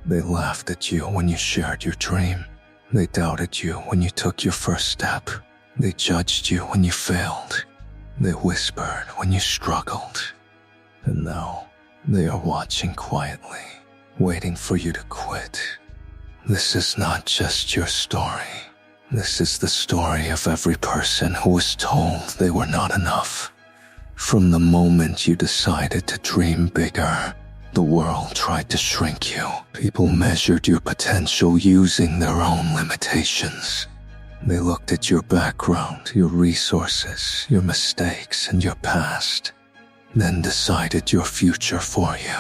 They laughed at you when you shared your dream. They doubted you when you took your first step. They judged you when you failed. They whispered when you struggled. And now, they are watching quietly, waiting for you to quit. This is not just your story. This is the story of every person who was told they were not enough. From the moment you decided to dream bigger, the world tried to shrink you. People measured your potential using their own limitations. They looked at your background, your resources, your mistakes, and your past, then decided your future for you.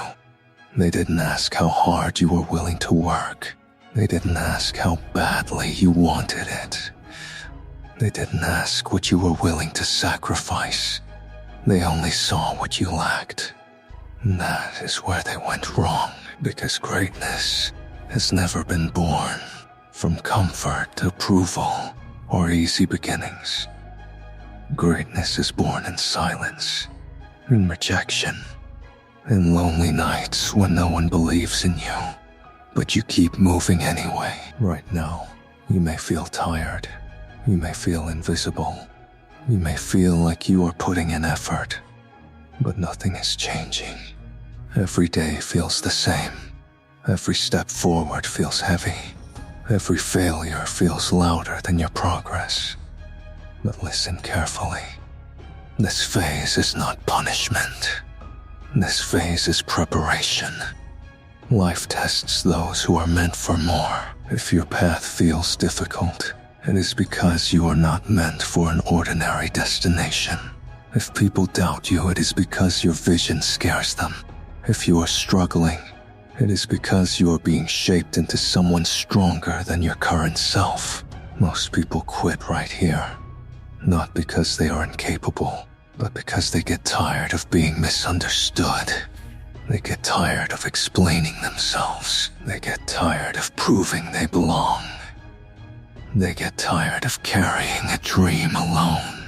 They didn't ask how hard you were willing to work. They didn't ask how badly you wanted it. They didn't ask what you were willing to sacrifice. They only saw what you lacked. And that is where they went wrong, because greatness has never been born from comfort, approval, or easy beginnings. Greatness is born in silence, in rejection, in lonely nights when no one believes in you. But you keep moving anyway. Right now, you may feel tired. You may feel invisible. You may feel like you are putting in effort. But nothing is changing. Every day feels the same. Every step forward feels heavy. Every failure feels louder than your progress. But listen carefully. This phase is not punishment. This phase is preparation. Life tests those who are meant for more. If your path feels difficult, it is because you are not meant for an ordinary destination. If people doubt you, it is because your vision scares them. If you are struggling, it is because you are being shaped into someone stronger than your current self. Most people quit right here, not because they are incapable, but because they get tired of being misunderstood. They get tired of explaining themselves. They get tired of proving they belong. They get tired of carrying a dream alone.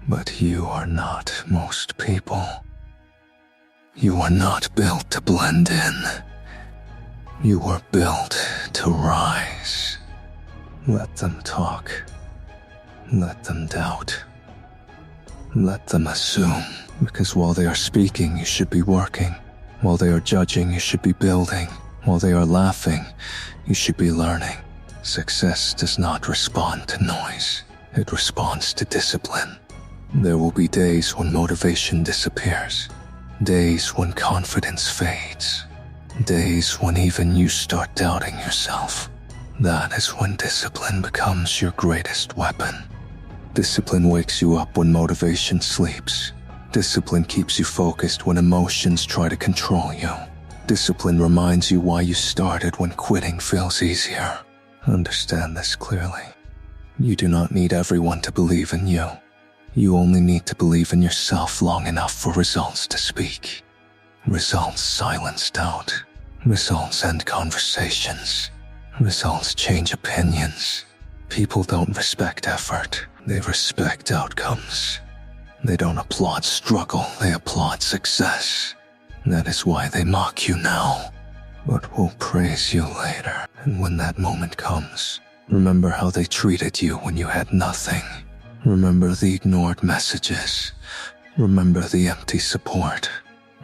But you are not most people. You are not built to blend in. You were built to rise. Let them talk. Let them doubt. Let them assume. Because while they are speaking, you should be working. While they are judging, you should be building. While they are laughing, you should be learning. Success does not respond to noise. It responds to discipline. There will be days when motivation disappears. Days when confidence fades. Days when even you start doubting yourself. That is when discipline becomes your greatest weapon. Discipline wakes you up when motivation sleeps. Discipline keeps you focused when emotions try to control you. Discipline reminds you why you started when quitting feels easier. Understand this clearly. You do not need everyone to believe in you. You only need to believe in yourself long enough for results to speak. Results silence doubt. Results end conversations. Results change opinions. People don't respect effort. They respect outcomes. They don't applaud struggle, they applaud success. That is why they mock you now, but will praise you later. And when that moment comes, remember how they treated you when you had nothing. Remember the ignored messages. Remember the empty support.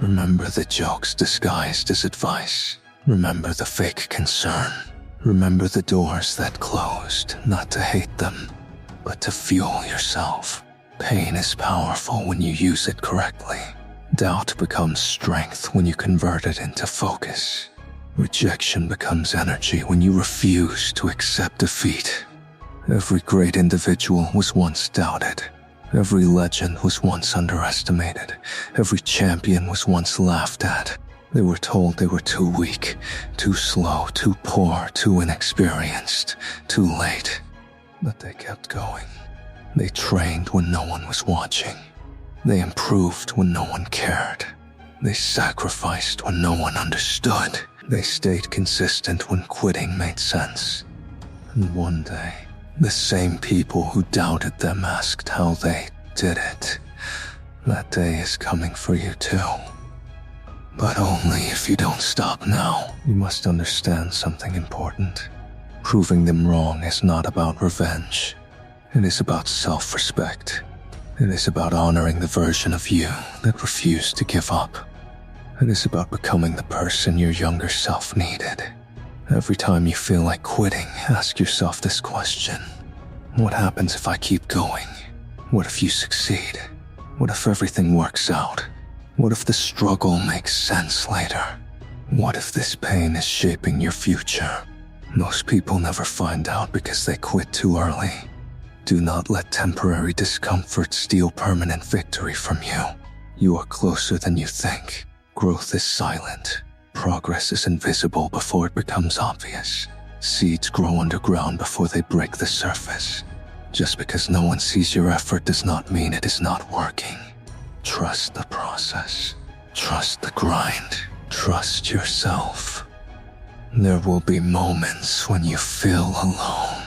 Remember the jokes disguised as advice. Remember the fake concern. Remember the doors that closed, not to hate them, but to fuel yourself. Pain is powerful when you use it correctly. Doubt becomes strength when you convert it into focus. Rejection becomes energy when you refuse to accept defeat. Every great individual was once doubted. Every legend was once underestimated. Every champion was once laughed at. They were told they were too weak, too slow, too poor, too inexperienced, too late. But they kept going. They trained when no one was watching. They improved when no one cared. They sacrificed when no one understood. They stayed consistent when quitting made sense. And one day, the same people who doubted them asked how they did it. That day is coming for you too. But only if you don't stop now. You must understand something important. Proving them wrong is not about revenge. It is about self-respect. It is about honoring the version of you that refused to give up. It is about becoming the person your younger self needed. Every time you feel like quitting, ask yourself this question. What happens if I keep going? What if you succeed? What if everything works out? What if the struggle makes sense later? What if this pain is shaping your future? Most people never find out because they quit too early. Do not let temporary discomfort steal permanent victory from you. You are closer than you think. Growth is silent. Progress is invisible before it becomes obvious. Seeds grow underground before they break the surface. Just because no one sees your effort does not mean it is not working. Trust the process. Trust the grind. Trust yourself. There will be moments when you feel alone.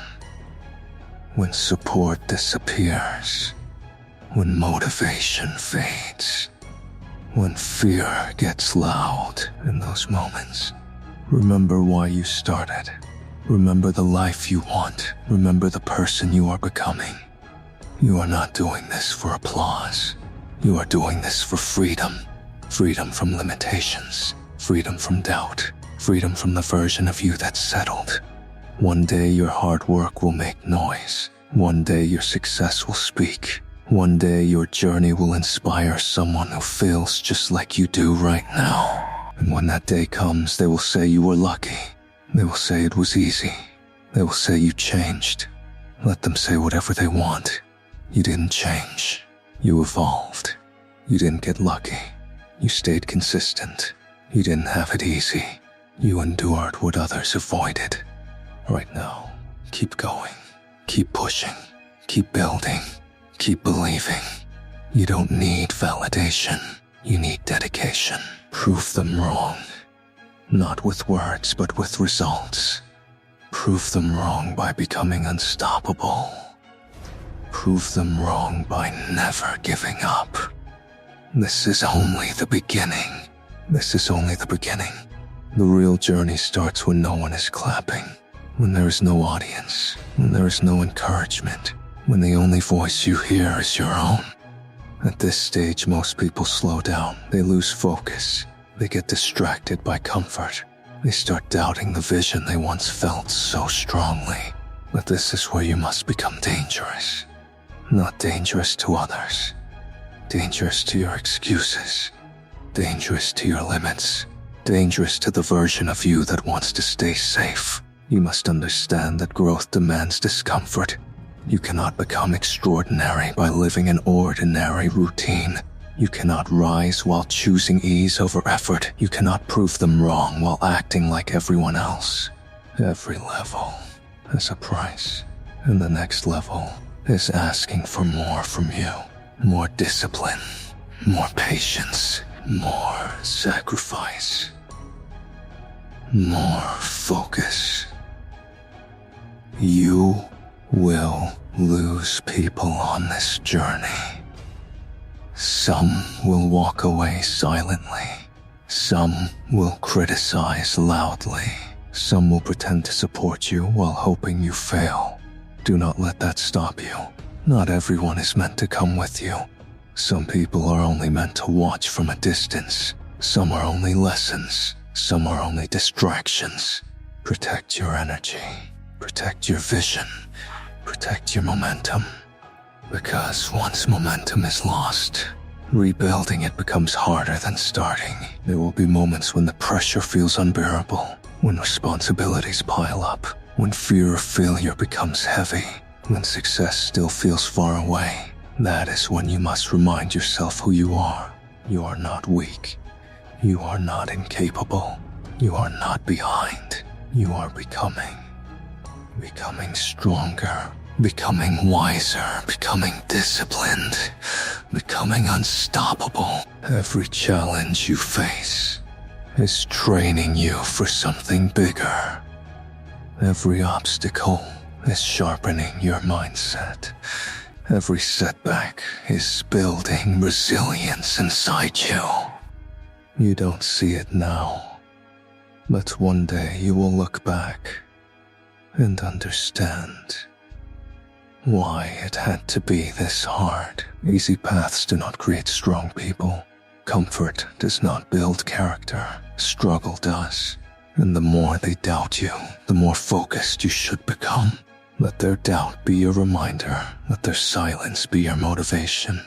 When support disappears. When motivation fades. When fear gets loud. In those moments, remember why you started. Remember the life you want. Remember the person you are becoming. You are not doing this for applause. You are doing this for freedom. Freedom from limitations. Freedom from doubt. Freedom from the version of you that's settled. One day your hard work will make noise. One day your success will speak. One day your journey will inspire someone who feels just like you do right now. And when that day comes, they will say you were lucky. They will say it was easy. They will say you changed. Let them say whatever they want. You didn't change. You evolved. You didn't get lucky. You stayed consistent. You didn't have it easy. You endured what others avoided. Right now, keep going. Keep pushing. Keep building. Keep believing. You don't need validation. You need dedication. Prove them wrong. Not with words, but with results. Prove them wrong by becoming unstoppable. Prove them wrong by never giving up. This is only the beginning. This is only the beginning. The real journey starts when no one is clapping. When there is no audience. When there is no encouragement. When the only voice you hear is your own. At this stage, most people slow down. They lose focus. They get distracted by comfort. They start doubting the vision they once felt so strongly. But this is where you must become dangerous. Not dangerous to others. Dangerous to your excuses. Dangerous to your limits. Dangerous to the version of you that wants to stay safe. You must understand that growth demands discomfort. You cannot become extraordinary by living an ordinary routine. You cannot rise while choosing ease over effort. You cannot prove them wrong while acting like everyone else. Every level has a price, and the next level is asking for more from you. More discipline, more patience, more sacrifice, more focus. You will lose people on this journey. Some will walk away silently. Some will criticize loudly. Some will pretend to support you while hoping you fail. Do not let that stop you. Not everyone is meant to come with you. Some people are only meant to watch from a distance. Some are only lessons. Some are only distractions. Protect your energy. Protect your vision. Protect your momentum. Because once momentum is lost, rebuilding it becomes harder than starting. There will be moments when the pressure feels unbearable, when responsibilities pile up, when fear of failure becomes heavy, when success still feels far away. That is when you must remind yourself who you are. You are not weak. You are not incapable. You are not behind. You are becoming. Becoming stronger. Becoming wiser. Becoming disciplined. Becoming unstoppable. Every challenge you face is training you for something bigger. Every obstacle is sharpening your mindset. Every setback is building resilience inside you. You don't see it now, but one day you will look back and understand why it had to be this hard. Easy paths do not create strong people. Comfort does not build character. Struggle does. And the more they doubt you, the more focused you should become. Let their doubt be your reminder. Let their silence be your motivation.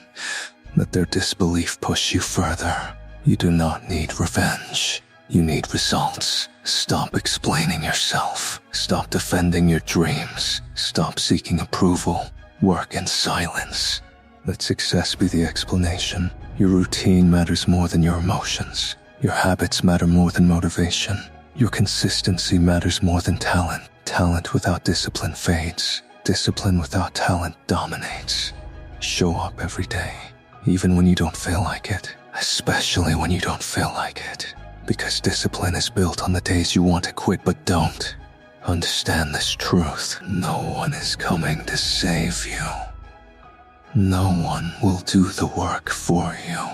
Let their disbelief push you further. You do not need revenge. You need results. Stop explaining yourself. Stop defending your dreams. Stop seeking approval. Work in silence. Let success be the explanation. Your routine matters more than your emotions. Your habits matter more than motivation. Your consistency matters more than talent. Talent without discipline fades. Discipline without talent dominates. Show up every day, even when you don't feel like it. Especially when you don't feel like it. Because discipline is built on the days you want to quit but don't. Understand this truth. No one is coming to save you. No one will do the work for you.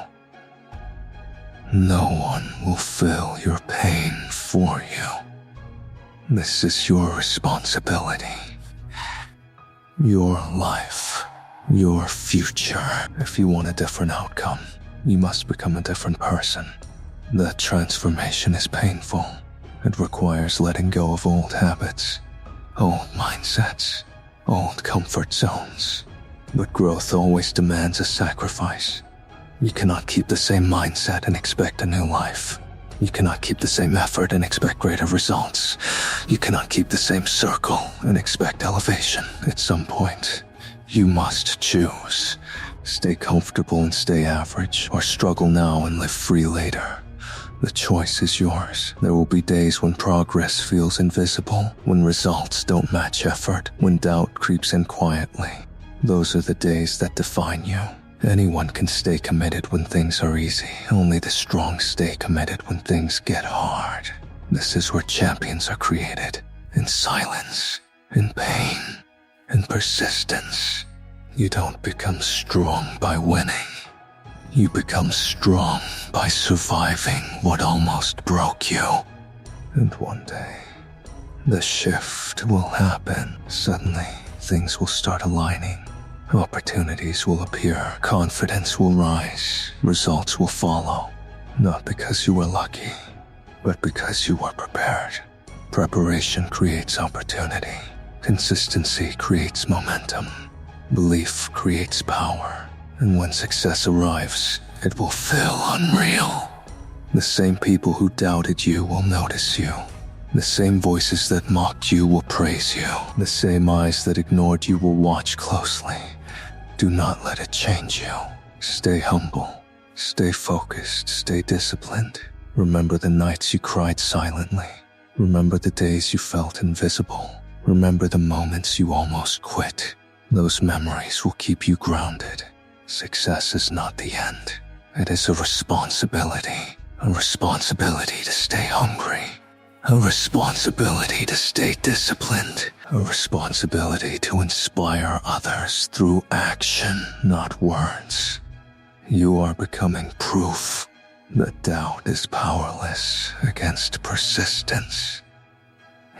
No one will feel your pain for you. This is your responsibility. Your life. Your future. If you want a different outcome, you must become a different person. That transformation is painful. It requires letting go of old habits, old mindsets, old comfort zones. But growth always demands a sacrifice. You cannot keep the same mindset and expect a new life. You cannot keep the same effort and expect greater results. You cannot keep the same circle and expect elevation. At some point, you must choose. Stay comfortable and stay average, or struggle now and live free later. The choice is yours. There will be days when progress feels invisible, when results don't match effort, when doubt creeps in quietly. Those are the days that define you. Anyone can stay committed when things are easy. Only the strong stay committed when things get hard. This is where champions are created. In silence, in pain, in persistence. You don't become strong by winning. You become strong by surviving what almost broke you. And one day, the shift will happen. Suddenly, things will start aligning. Opportunities will appear. Confidence will rise. Results will follow. Not because you were lucky, but because you were prepared. Preparation creates opportunity. Consistency creates momentum. Belief creates power. And when success arrives, it will feel unreal. The same people who doubted you will notice you. The same voices that mocked you will praise you. The same eyes that ignored you will watch closely. Do not let it change you. Stay humble. Stay focused. Stay disciplined. Remember the nights you cried silently. Remember the days you felt invisible. Remember the moments you almost quit. Those memories will keep you grounded. Success is not the end. It is a responsibility. A responsibility to stay hungry. A responsibility to stay disciplined. A responsibility to inspire others through action, not words. You are becoming proof that doubt is powerless against persistence.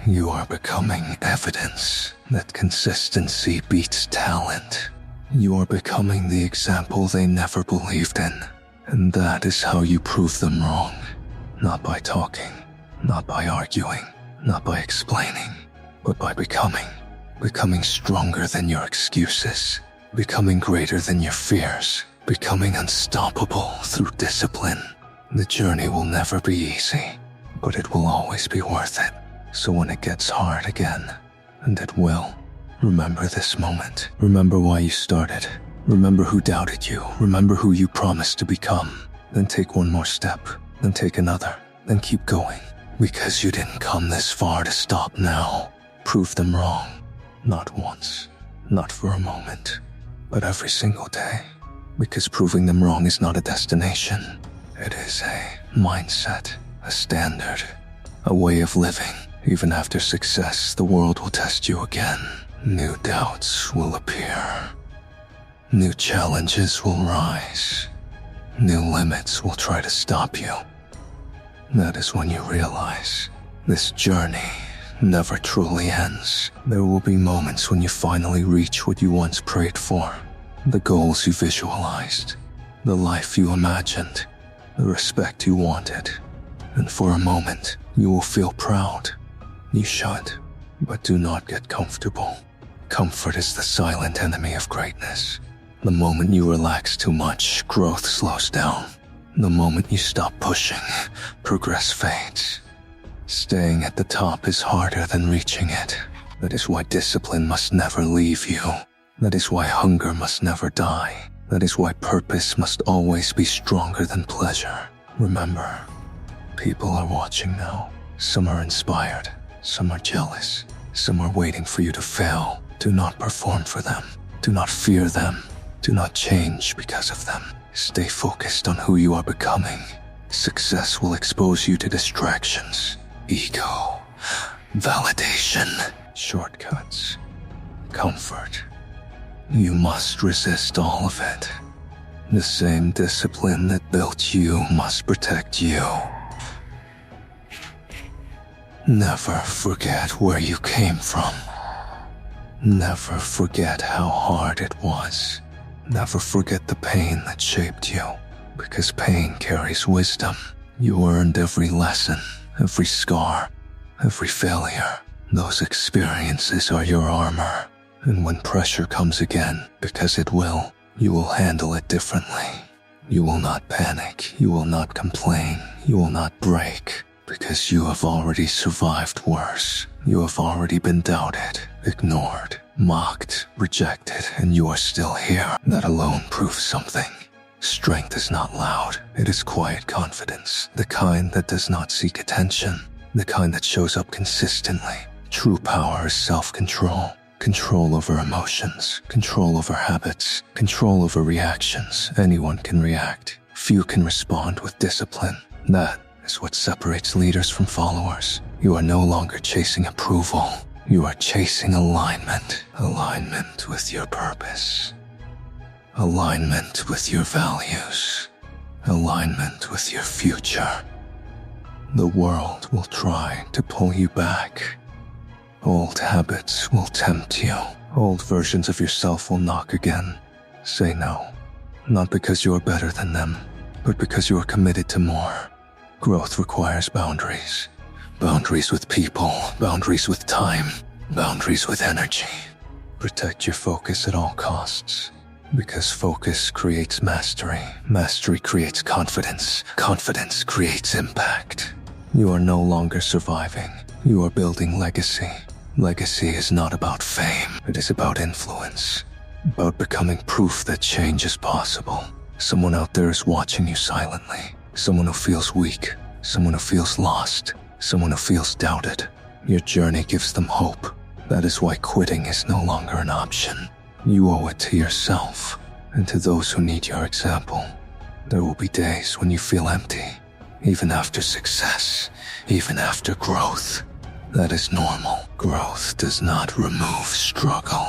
You are becoming evidence that consistency beats talent. You are becoming the example they never believed in. And that is how you prove them wrong. Not by talking, not by arguing, not by explaining, but by becoming. Becoming stronger than your excuses. Becoming greater than your fears. Becoming unstoppable through discipline. The journey will never be easy, but it will always be worth it. So when it gets hard again, and it will, remember this moment. Remember why you started. Remember who doubted you. Remember who you promised to become. Then take one more step. Then take another. Then keep going. Because you didn't come this far to stop now. Prove them wrong. Not once. Not for a moment. But every single day. Because proving them wrong is not a destination. It is a mindset. A standard. A way of living. Even after success, the world will test you again. New doubts will appear. New challenges will rise. New limits will try to stop you. That is when you realize this journey never truly ends. There will be moments when you finally reach what you once prayed for, the goals you visualized, the life you imagined, the respect you wanted. And for a moment, you will feel proud. You should, but do not get comfortable. Comfort is the silent enemy of greatness. The moment you relax too much, growth slows down. The moment you stop pushing, progress fades. Staying at the top is harder than reaching it. That is why discipline must never leave you. That is why hunger must never die. That is why purpose must always be stronger than pleasure. Remember, people are watching now. Some are inspired, some are jealous, some are waiting for you to fail. Do not perform for them. Do not fear them. Do not change because of them. Stay focused on who you are becoming. Success will expose you to distractions, ego, validation, shortcuts, comfort. You must resist all of it. The same discipline that built you must protect you. Never forget where you came from. Never forget how hard it was. Never forget the pain that shaped you, because pain carries wisdom. You earned every lesson, every scar, every failure. Those experiences are your armor, and when pressure comes again, because it will, you will handle it differently. You will not panic, you will not complain, you will not break, because you have already survived worse. You have already been doubted, ignored, mocked, rejected, and you are still here. That alone proves something. Strength is not loud, it is quiet confidence, the kind that does not seek attention, the kind that shows up consistently. True power is self-control. Control over emotions, control over habits, control over reactions. Anyone can react. Few can respond with discipline. That is what separates leaders from followers. You are no longer chasing approval. You are chasing alignment. Alignment with your purpose. Alignment with your values. Alignment with your future. The world will try to pull you back. Old habits will tempt you. Old versions of yourself will knock again. Say no. Not because you are better than them, but because you are committed to more. Growth requires boundaries. Boundaries with people, boundaries with time, boundaries with energy. Protect your focus at all costs. Because focus creates mastery. Mastery creates confidence. Confidence creates impact. You are no longer surviving. You are building legacy. Legacy is not about fame. It is about influence. About becoming proof that change is possible. Someone out there is watching you silently. Someone who feels weak. Someone who feels lost. Someone who feels doubted. Your journey gives them hope. That is why quitting is no longer an option. You owe it to yourself and to those who need your example. There will be days when you feel empty, even after success, even after growth. That is normal. Growth does not remove struggle.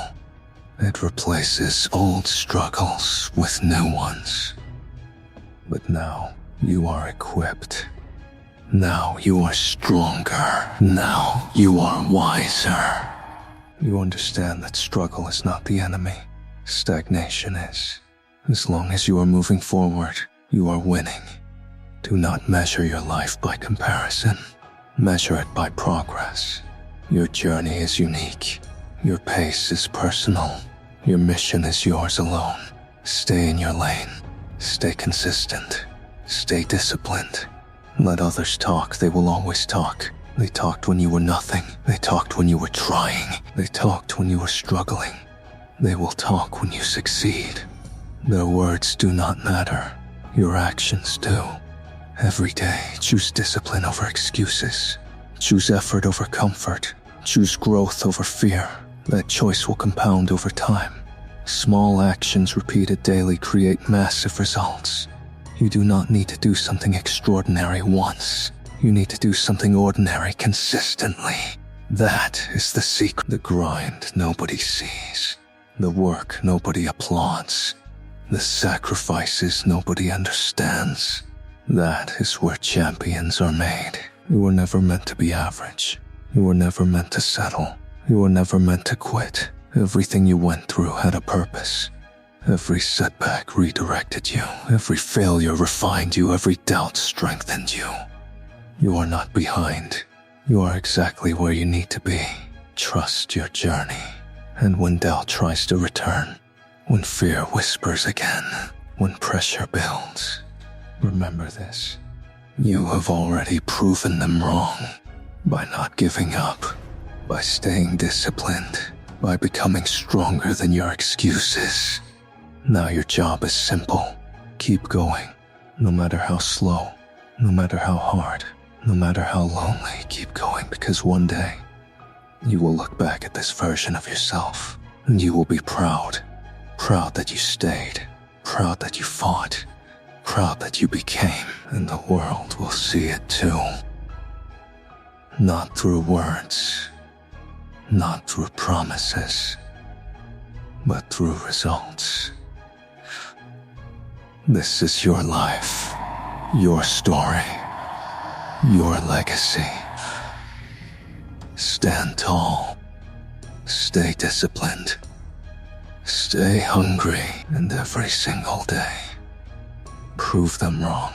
It replaces old struggles with new ones. But now you are equipped. Now you are stronger. Now you are wiser. You understand that struggle is not the enemy. Stagnation is. As long as you are moving forward, you are winning. Do not measure your life by comparison. Measure it by progress. Your journey is unique. Your pace is personal. Your mission is yours alone. Stay in your lane. Stay consistent. Stay disciplined. Let others talk. They will always talk. They talked when you were nothing. They talked when you were trying. They talked when you were struggling. They will talk when you succeed. Their words do not matter. Your actions do. Every day, choose discipline over excuses. Choose effort over comfort. Choose growth over fear. That choice will compound over time. Small actions repeated daily create massive results. You do not need to do something extraordinary once. You need to do something ordinary consistently. That is the secret. The grind nobody sees. The work nobody applauds. The sacrifices nobody understands. That is where champions are made. You were never meant to be average. You were never meant to settle. You were never meant to quit. Everything you went through had a purpose. Every setback redirected you. Every failure refined you. Every doubt strengthened you. You are not behind. You are exactly where you need to be. Trust your journey. And when doubt tries to return, when fear whispers again, when pressure builds, remember this. You have already proven them wrong by not giving up, by staying disciplined, by becoming stronger than your excuses. Now your job is simple. Keep going, no matter how slow, no matter how hard, no matter how lonely. Keep going, because one day you will look back at this version of yourself and you will be proud. Proud that you stayed, proud that you fought, proud that you became, and the world will see it too. Not through words, not through promises, but through results. This is your life, your story, your legacy. Stand tall, stay disciplined, stay hungry, and every single day, prove them wrong.